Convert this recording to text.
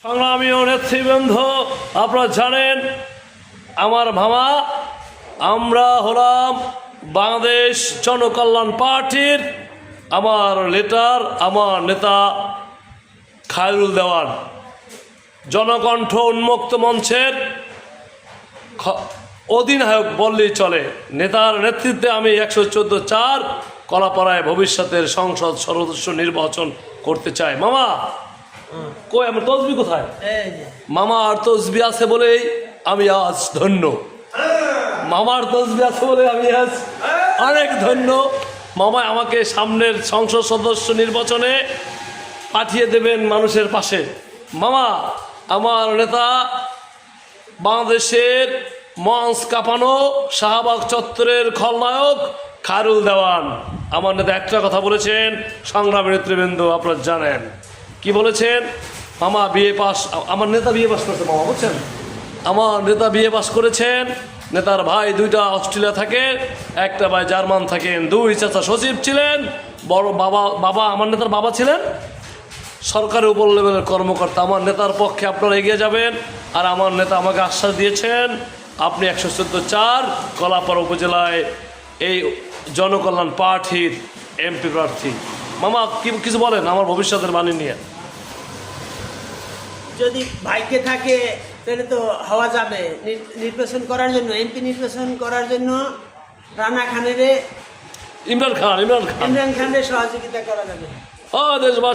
সংগ্রামী ও নেতৃবৃন্দ, আপনারা জানেন আমার মামা, আমরা হলাম বাংলাদেশ জনকল্যাণ পার্টির আমার নেতা খায়রুল দেওয়ান, জনকণ্ঠ উন্মুক্ত মঞ্চের অধিনায়ক বললেই চলে। নেতার নেতৃত্বে আমি 114-4 কলাপাড়ায় ভবিষ্যতের সংসদ সদস্য নির্বাচন করতে চাই। মামা কই আমার তসবি কোথায়? মামা আর তসবি আছে বলেই আমি আজ ধন্য। মামার তসবি আছে বলে আমি আজ অনেক ধন্য। মামা আমাকে সামনের সংসদ সদস্য নির্বাচনে পাঠিয়ে দেবেন মানুষের পাশে। মামা আমার নেতা, বাংলাদেশের মঞ্চ কাঁপানো শাহবাগ চত্বরের খলনায়ক খায়রুল দেওয়ান। আমার নেতা একটা কথা বলেছেন, সংগ্রামী নেতৃবৃন্দ আপনারা জানেন কি বলেছেন। মামা বিএ পাস, আমার নেতা বিএ পাস করেছে মামা, বুঝছেন? আমার নেতা বিএ পাস করেছেন। নেতার ভাই 2টা অস্ট্রেলিয়া থাকে, একটা ভাই জার্মান থাকেন, 2 চাচা সচিব ছিলেন, বড় বাবা আমার নেতার বাবা ছিলেন সরকারের উপর লেভেলের কর্মকর্তা। আমার নেতার পক্ষে আপনারা এগিয়ে যাবেন। আর আমার নেতা আমাকে আশ্বাস দিয়েছেন আপনি 114-4 কলাপাড়া উপজেলায় এই জনকল্যাণ পার্টির এমপি প্রার্থী। মামা কিছু বলেন আমার ভবিষ্যতের বাণী নিয়ে। যদি ভাগ্যে থাকে তাহলে তো হওয়া যাবে। নির্বাচন করার জন্য, এমপি নির্বাচন করার জন্য ইমরান খানের সহযোগিতা করা যাবে। দেশবাসী